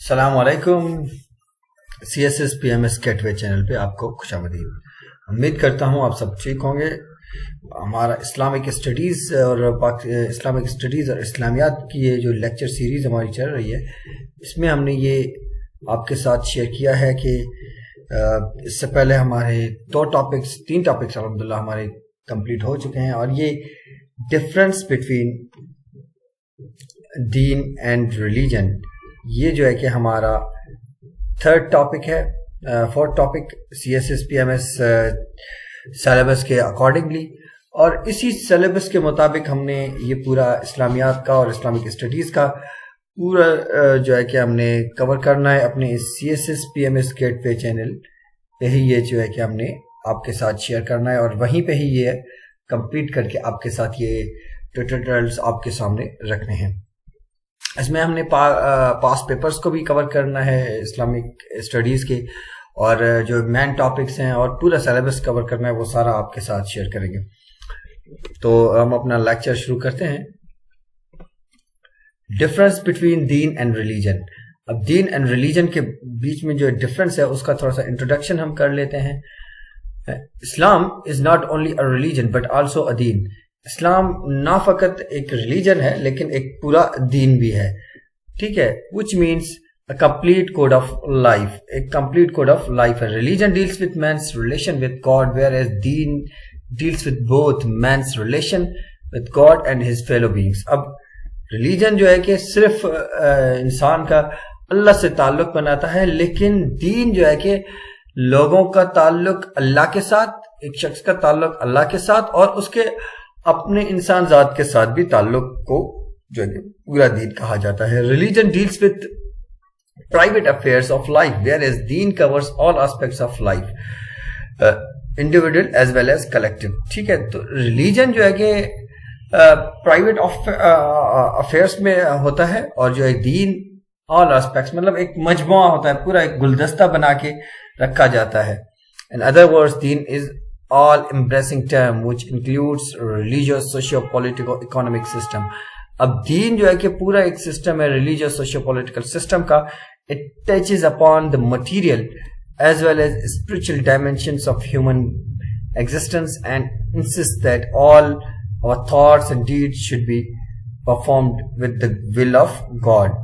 अस्सलाम वालेकुम। CSS PMS gateway channel पे आपको खुशामदीद। उम्मीद करता हूँ आप सब ठीक होंगे। हमारा इस्लामिक स्टडीज़ और इस्लामियात की ये जो लेक्चर सीरीज़ हमारी चल रही है, इसमें हमने ये आपके साथ शेयर किया है कि इससे पहले हमारे तीन टॉपिक्स अल्हम्दुलिल्लाह हमारे कंप्लीट हो चुके हैं, और ये difference between Deen and religion, ये जो है कि हमारा थर्ड टॉपिक है, fourth topic CSS PMS syllabus के अकॉर्डिंगली। और इसी सिलेबस के मुताबिक हमने ये पूरा इस्लामियात का और इस्लामिक स्टडीज़ का पूरा जो है कि हमने कवर करना है अपने इस CSS PMS गेटवे चैनल पे ही। ये जो है कि हमने आपके साथ शेयर करना है और वहीं पे ही ये कंप्लीट करके आपके साथ ये ट्यूटोरियल्स आपके सामने रखने हैं। इसमें हमने पास्ट पेपर्स को भी कवर करना है इस्लामिक स्टडीज़ के, और जो मेन टॉपिक्स हैं और पूरा सिलेबस कवर करना है वो सारा आपके साथ शेयर करेंगे। तो हम अपना लेक्चर शुरू करते हैं। Difference between Deen and religion. अब दीन एंड रिलीजन के बीच में जो डिफरेंस है उसका थोड़ा सा इंट्रोडक्शन हम कर लेते हैं। Islam is not only a religion but also a दीन। इस्लाम ना फकत एक रिलीजन है लेकिन एक पूरा दीन भी है, ठीक है। Which means a complete code of life, एक कंप्लीट कोड ऑफ लाइफ है। Religion deals with man's relation with God, whereas दीन deals with both man's relation with God and his fellow beings. अब religion जो है कि सिर्फ इंसान का अल्लाह से ताल्लुक बनाता है, लेकिन दीन जो है कि लोगों का ताल्लुक अल्लाह के साथ, एक शख्स का ताल्लुक अल्लाह के साथ और उसके अपने इंसान जात के साथ भी ताल्लुक को जो है पूरा दीन कहा जाता है। Religion deals with private affairs of life, whereas दीन covers all aspects of life, individual as well as collective, ठीक है। तो रिलीजन जो है कि प्राइवेट अफेयर्स में होता है, और जो है दीन ऑल एस्पेक्ट्स, मतलब एक मजमुआ होता है, पूरा एक गुलदस्ता बना के रखा जाता है। In other words, Deen is all embracing term which includes religious, socio-political, economic system. अब दीन जो है कि पूरा एक सिस्टम है religious, socio-political system का। It touches upon the material as well as spiritual dimensions of human existence and insists that all our thoughts and deeds should be performed with the will of God.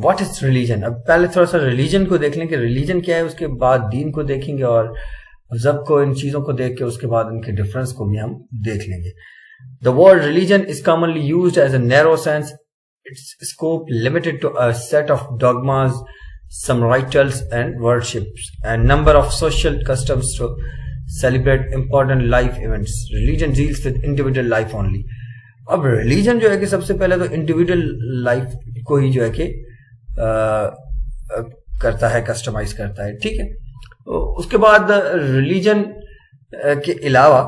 What is religion? अब पहले थोड़ा सा religion को देख लें कि religion क्या है, उसके बाद दीन को देखेंगे और मज़हब को, इन चीज़ों को देख के उसके बाद इनके डिफरेंस को भी हम देख लेंगे। The word religion is commonly used as a narrow sense, its scope limited to a set of dogmas, some rituals and worships, and number of social customs to celebrate important life events. Religion deals with individual life only. अब religion जो है कि सबसे पहले तो individual life को ही जो है कि करता है, कस्टमाइज करता है, ठीक है। उसके बाद रिलीजन के अलावा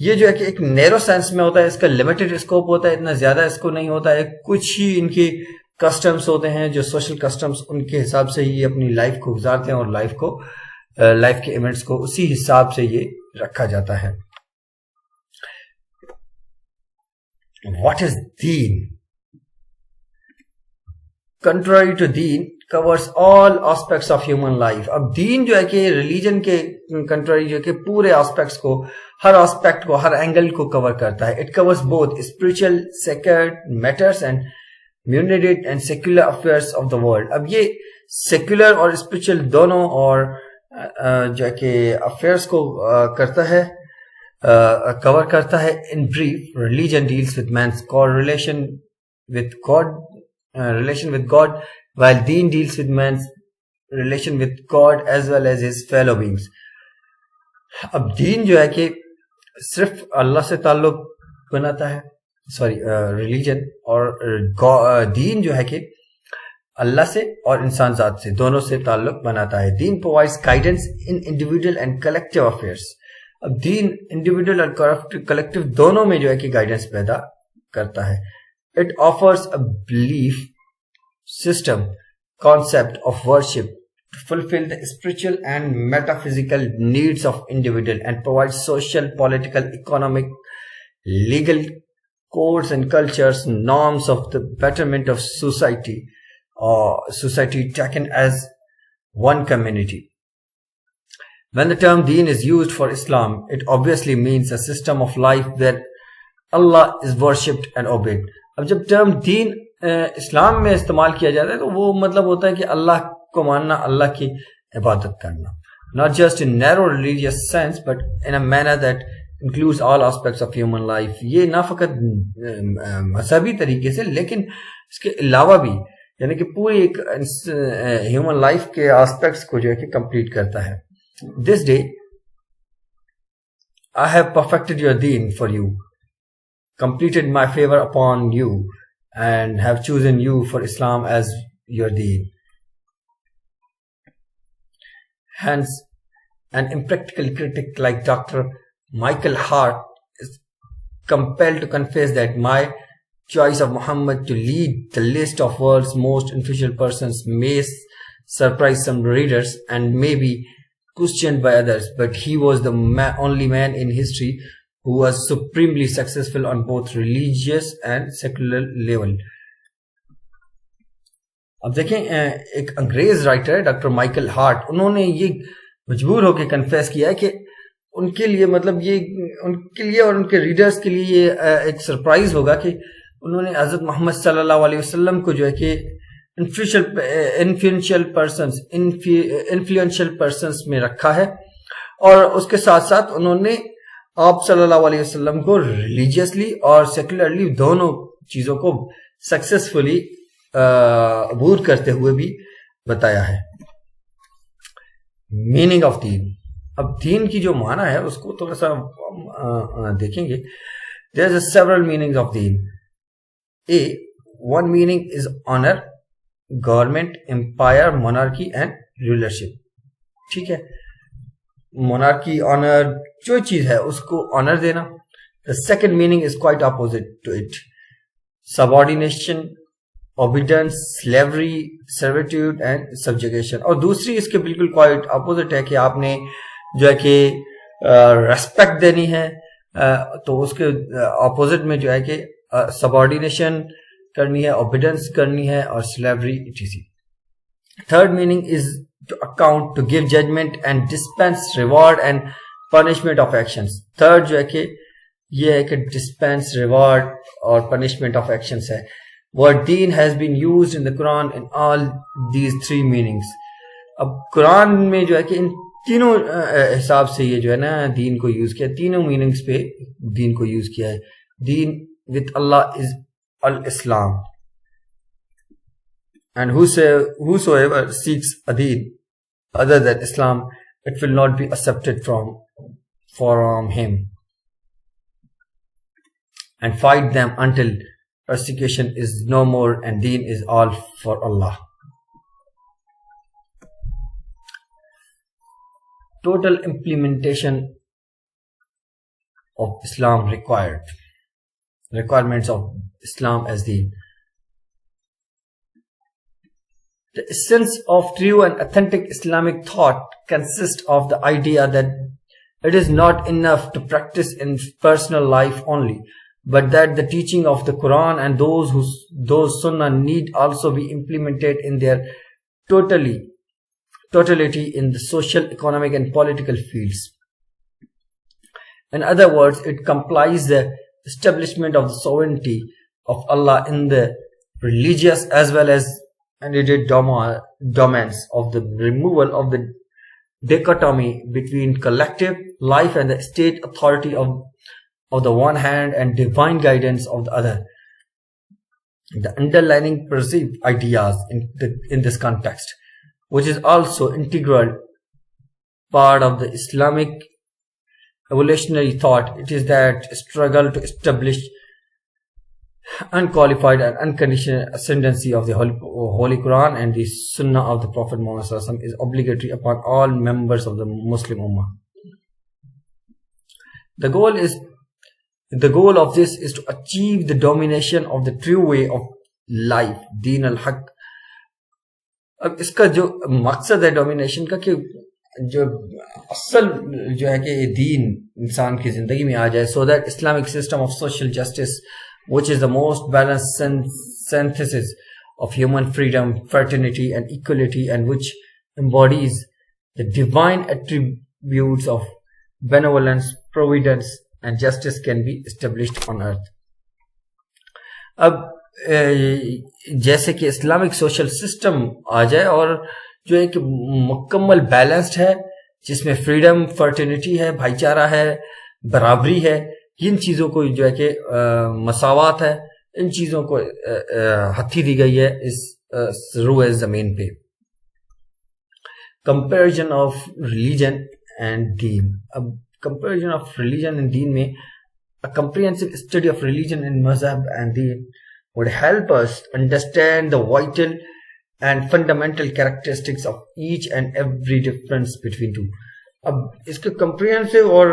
ये जो है कि एक नैरो सेंस में होता है, इसका लिमिटेड स्कोप होता है, इतना ज्यादा इसको नहीं होता है। कुछ ही इनके कस्टम्स होते हैं, जो सोशल कस्टम्स, उनके हिसाब से ही अपनी लाइफ को गुजारते हैं और लाइफ के इवेंट्स को उसी हिसाब से ये रखा जाता है। What is deen? Contrary to deen covers all aspects of human life. अब दीन जो है कि रिलीजन के कंट्रारी जो है कि पूरे एस्पेक्ट्स को, हर एस्पेक्ट को, हर एंगल को कवर करता है। It covers both spiritual, sacred matters and mundane and secular affairs of the world. अब ये सेक्युलर और स्पिरिचुअल दोनों और जो है कि अफेयर्स को करता है, कवर करता है। In brief, religion deals with man's relation with God while deen deals with man's relation with God as well as his fellow beings. अब दीन जो है कि सिर्फ अल्लाह से ताल्लुक बनाता है, रिलीजन, और दीन जो है कि अल्लाह से और इंसान जात से, दोनों से ताल्लुक बनाता है। दीन provides guidance in individual and collective affairs. अब दीन इंडिविजुअल और कलेक्टिव दोनों में जो है कि गाइडेंस पैदा करता है। It offers a belief system, concept of worship to fulfill the spiritual and metaphysical needs of individual and provide social, political, economic, legal codes and cultures, norms of the betterment of society, or society taken as one community. When the term Deen is used for Islam, it obviously means a system of life where Allah is worshipped and obeyed. अब जब term Deen इस्लाम में इस्तेमाल किया जाता है तो वो मतलब होता है कि अल्लाह को मानना, अल्लाह की इबादत करना, not just in narrow religious sense but in a manner that includes all aspects of human life. ये ना फकत मजहबी तरीके से लेकिन इसके अलावा भी, यानी कि पूरी एक ह्यूमन लाइफ के एस्पेक्ट्स को जो है कि कंप्लीट करता है. This day I have perfected your deen for you, completed my favor upon you, and have chosen you for Islam as your deen. Hence, an impractical critic like Dr. Michael Hart is compelled to confess that my choice of Muhammad to lead the list of world's most influential persons may surprise some readers and may be questioned by others, but he was the only man in history who was supremely successful on both religious and secular level. अब देखें, एक अंग्रेज writer है doctor Michael Hart, उन्होंने ये मजबूर होकर confess किया है कि उनके लिए, मतलब ये उनके लिए और उनके रीडर्स के लिए ये एक सरप्राइज होगा कि उन्होंने हजरत मोहम्मद सल्लल्लाहु अलैहि वसल्लम को जो है कि इन्फ्लुएंशियल पर्सन्स में रखा है, और उसके साथ साथ उन्होंने आप सल्लल्लाहु अलैहि वसल्लम को रिलीजियसली और सेकुलरली दोनों चीजों को सक्सेसफुली अबूर करते हुए भी बताया है. मीनिंग ऑफ दीन. अब दीन की जो माना है उसको थोड़ा सा देखेंगे. There is several meanings of दीन. One meaning is honour, government, empire, monarchy and rulership. ठीक है, मोनार्की, ऑनर, जो चीज है उसको ऑनर देना. The second meaning is quite opposite to it. Subordination, obedience, slavery, servitude and subjugation. और दूसरी इसके बिल्कुल क्वाइट अपोजिट है कि आपने जो है कि रेस्पेक्ट देनी है, तो उसके अपोजिट में जो है कि सबऑर्डिनेशन करनी है, ओबीडियंस करनी है, और slavery etc. Third meaning is to account, to give judgement and dispense reward and punishment of actions. Third जो है कि ये है कि डिस्पेंस, रिवॉर्ड और पनिशमेंट ऑफ एक्शंस है. वर्ड दीन has been used in the Quran in all these three meanings. अब कुरान में जो है कि इन तीनों हिसाब से ये जो है ना दीन को यूज किया, तीनों मीनिंग्स पे दीन को यूज किया है. दीन with Allah is al-Islam, and whosoever seeks a deen other than Islam, it will not be accepted from him, and fight them until persecution is no more and deen is all for Allah. Total implementation of Islam requirements of Islam as deen. The essence of true and authentic Islamic thought consists of the idea that it is not enough to practice in personal life only, but that the teaching of the Quran and those Sunnah need also be implemented in their totality in the social, economic and political fields. In other words, it complies the establishment of the sovereignty of Allah in the religious as well as unedited domains, of the removal of the dichotomy between collective life and the state authority of the one hand and divine guidance of the other. The underlying perceived ideas in this context, which is also integral part of the Islamic evolutionary thought, it is that struggle to establish unqualified and unconditional ascendancy of the Holy Quran and the Sunnah of the Prophet Muhammad ﷺ is obligatory upon all members of the Muslim Ummah. The goal of this is to achieve the domination of the true way of life, Deen al-Haq. अब इसका जो मकसद है domination का, कि जो असल जो है कि दीन इंसान की जिंदगी में आ जाए, so that Islamic system of social justice which is the most balanced synthesis of human freedom, fraternity, and equality, and which embodies the divine attributes of benevolence, providence, and justice can be established on earth. अब जैसे कि Islamic social system आ जाए और जो एक मुकम्मल balanced है, जिसमें फ्रीडम, फर्टिनिटी है, भाईचारा है, बराबरी है, इन चीज़ों को जो है कि मसावात है, इन चीज़ों को हथी दी गई है इस रूए ज़मीन पे. कंपैरिजन ऑफ रिलीजन एंड दीन. अब कंपैरिजन ऑफ रिलीजन एंड दीन में a comprehensive study of religion and mazhab and deen would help us understand the vital and fundamental characteristics of each and every difference between two. अब इसके comprehensive और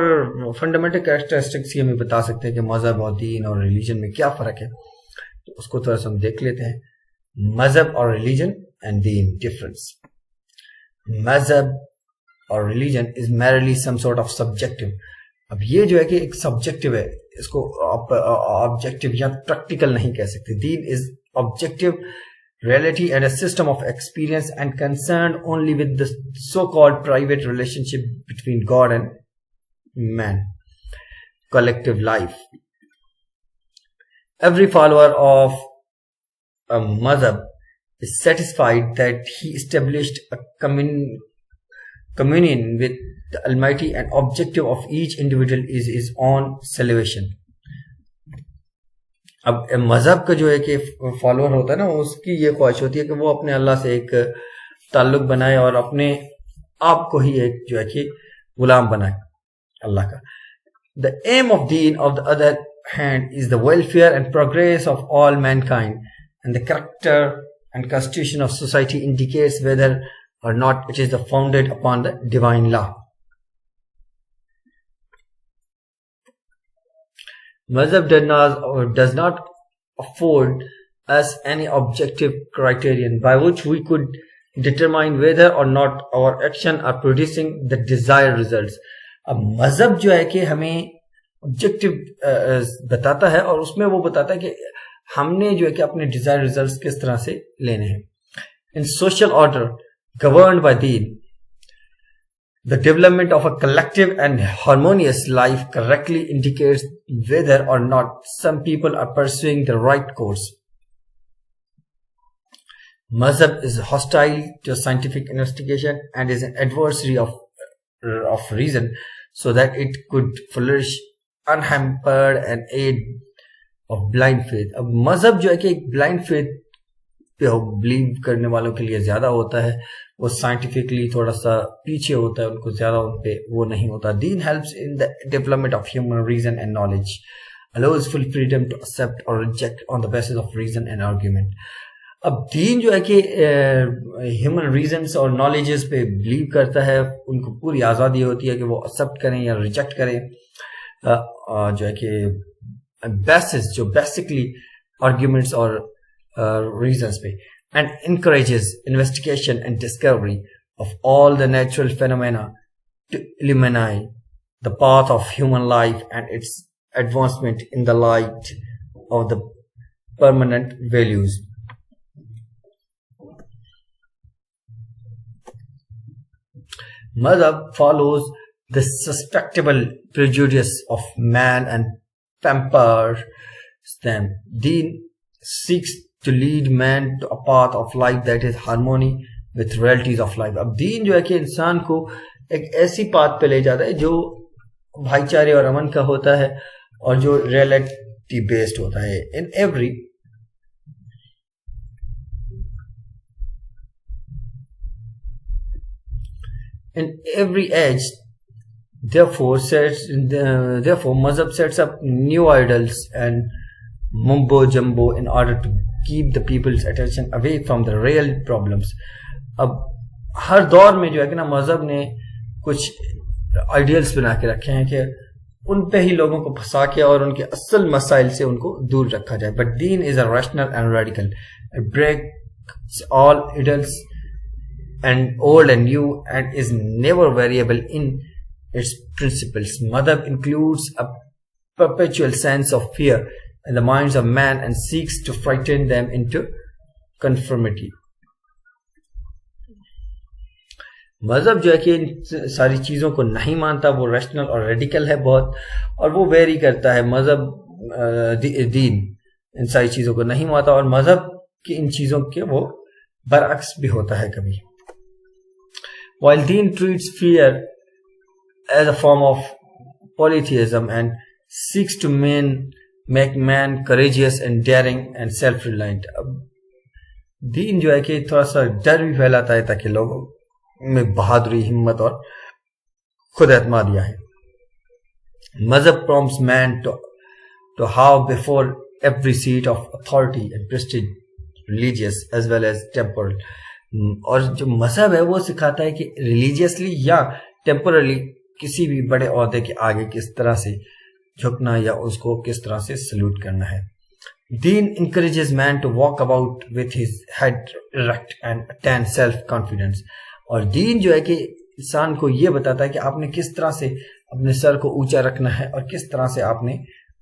fundamental characteristics ये हमें बता सकते हैं कि मज़हब और दीन और रिलीजन में क्या फ़र्क है, तो उसको थोड़ा सा हम देख लेते हैं. मज़हब और रिलीजन एंड दीन डिफरेंस. मज़हब और religion is merely some sort of subjective. अब ये जो है कि एक सब्जेक्टिव है, इसको ऑब्जेक्टिव या प्रैक्टिकल नहीं कह सकते. दीन is objective reality and a system of experience and concerned only with the so-called private relationship between God and man, collective life. Every follower of a madhab is satisfied that he established a communion with the Almighty, and objective of each individual is his own salvation. अब मज़हब का जो है कि follower होता है ना, उसकी ये ख्वाहिश होती है कि वो अपने अल्लाह से एक ताल्लुक बनाए और अपने आप को ही एक जो है कि गुलाम बनाए अल्लाह का. द एम ऑफ दीन of the other hand is the welfare and progress of all mankind, and the character and constitution of society indicates whether or not it is the founded upon the divine law. Madhab does not afford us any objective criterion by which we could determine whether or not our action are producing the desired results. अब मज़हब जो है कि हमें objective बताता है और उसमें वो बताता है कि हमने जो है कि अपने डिजायर्ड रिजल्ट्स किस तरह से लेने हैं. In social order governed by Deen, the development of a collective and harmonious life correctly indicates whether or not some people are pursuing the right course. Mazhab is hostile to scientific investigation and is an adversary of reason, so that it could flourish unhampered and aid of blind faith. अब मज़हब जो है कि एक blind faith believe करने वालों के लिए ज्यादा होता है, वो साइंटिफिकली थोड़ा सा पीछे होता है, उनको ज्यादा उन पे वो नहीं होता. दीन helps in the development of human reason and knowledge, allows full freedom to accept or reject on the basis of reason and argument. अब दीन जो है कि ह्यूमन रीजन्स और नॉलेजेस पे बिलीव करता है, उनको पूरी आज़ादी होती है कि वो एक्सेप्ट करें या रिजेक्ट करें, जो है कि बेसिस जो बेसिकली आर्ग्यूमेंट्स और reasons पे, and encourages investigation and discovery of all the natural phenomena to illuminate the path of human life and its advancement in the light of the permanent values. Madhab follows the suspectable prejudice of man and pampers them. Deen seeks to lead man to a path of life that is harmony with realities of life. अब दीन जो है कि इंसान को एक ऐसी path पे ले जाता है जो भाईचारे और अमन का होता है और जो रियलिटी बेस्ड होता है. In every age, therefore Mazhab sets up new idols and mumbo jumbo in order to keep the people's attention away from the real problems. अब हर दौर में जो है कि ना मज़हब ने कुछ आइडियल्स बना के रखे हैं कि उन पे ही लोगों को फंसा के और उनके असल मसाइल से उनको दूर रखा जाए. बट दीन is a rational and radical, it breaks all ideals and old and new and is never variable in its principles. Madhab includes a perpetual sense of fear in the minds of man and seeks to frighten them into conformity. मजहब जो है कि इन सारी चीज़ों को नहीं मानता, वो रैशनल और रेडिकल है बहुत, और वो वेरी करता है. मजहब दीन इन सारी चीज़ों को नहीं मानता, और मजहब की इन चीज़ों के वो बरअक्स भी होता है कभी. While Deen treats fear as a form of polytheism and seeks to make man courageous and daring and self-reliant. अब दीन जो है कि थोड़ा सा डर भी फैलाता है ताकि लोगों में बहादुरी, हिम्मत और खुद एतमादिया है. मजहब prompts man to how before every seat of authority and prestige, religious as well as temporal. और जो मजहब है वो सिखाता है कि रिलीजियसली या टेम्पोरली किसी भी बड़े ओहदे के आगे किस तरह से झुकना या उसको किस तरह से सल्यूट करना है. Deen encourages man to walk about with his head erect and attain self-confidence. और दीन जो है कि इंसान को ये बताता है कि आपने किस तरह से अपने सर को ऊंचा रखना है और किस तरह से आपने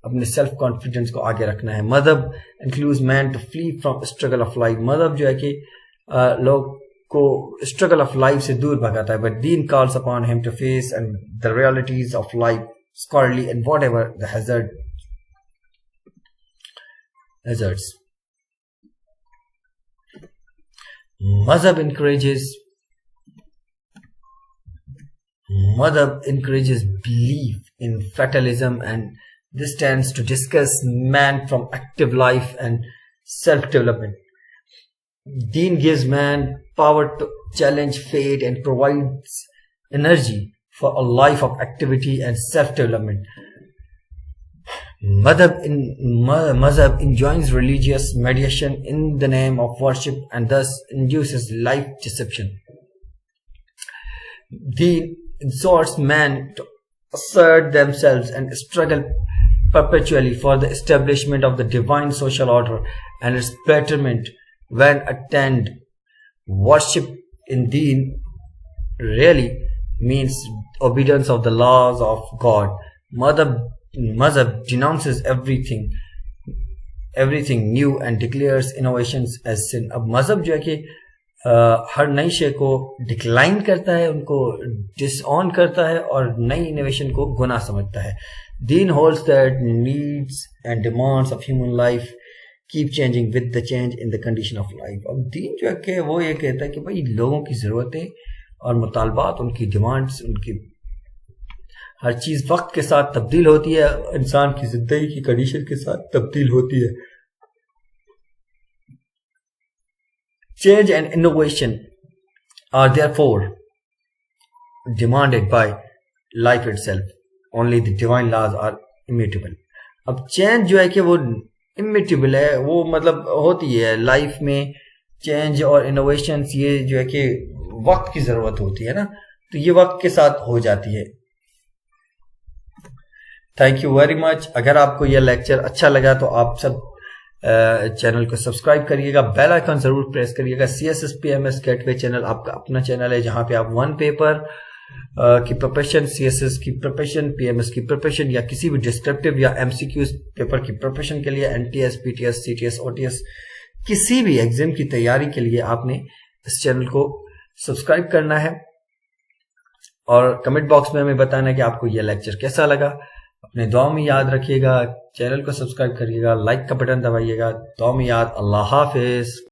अपने सेल्फ कॉन्फिडेंस को आगे रखना है. मजहब includes man to flee from struggle of life. मजहब जो है कि लोग को स्ट्रगल ऑफ लाइफ से दूर भगाता है. बट दीन calls upon him to face and the realities of life squarely and whatever the hazards. Madhab encourages belief in fatalism, and this tends to discuss man from active life and self-development. Deen gives man power to challenge fate and provides energy for a life of activity and self-development. Madhab enjoins religious mediation in the name of worship and thus induces life deception. Deen exhorts man to assert themselves and struggle perpetually for the establishment of the divine social order and its betterment. When attend worship in Deen really means obedience of the laws of God. Madhab denounces everything new and declares innovations as sin. अब मजहब जो है कि हर नई शे को decline करता है, उनको डिसऑन करता है और नई इनोवेशन को गुनाह समझता है. Deen holds that needs and demands of human life keep changing with the change in the condition of life. अब दीन जो है कि वो ये कहता है कि भाई लोगों की ज़रूरतें और मुतालबात, उनकी डिमांड्स, उनकी हर चीज़ वक्त के साथ तब्दील होती है, इंसान की ज़िंदगी की कंडीशन के साथ तब्दील होती है. Change and innovation are therefore demanded by life itself. Only the divine laws are immutable. अब चेंज जो है कि वो इमिटेबल है, वो मतलब होती है लाइफ में चेंज और इनोवेशन. ये जो है कि वक्त की ज़रूरत होती है ना, तो ये वक्त के साथ हो जाती है. Thank you very much. अगर आपको यह लेक्चर अच्छा लगा तो आप सब चैनल को सब्सक्राइब करिएगा, बेल आइकन ज़रूर प्रेस करिएगा. CSS PMS गेटवे चैनल आपका अपना चैनल है जहाँ पे आप वन पेपर की प्रिपरेशन, CSS की प्रिपरेशन, PMS की प्रिपरेशन या किसी भी डिस्क्रिप्टिव या MCQ पेपर की प्रिपरेशन के लिए, NTS, PTS, CTS, OTS किसी भी एग्जाम की तैयारी के लिए आपने इस चैनल को सब्सक्राइब करना है और कमेंट बॉक्स में हमें बताना है कि आपको यह लेक्चर कैसा लगा. अपने दुआ में याद रखिएगा, चैनल को सब्सक्राइब करिएगा, लाइक का बटन दबाइएगा. दुआ में याद. अल्लाह हाफिज.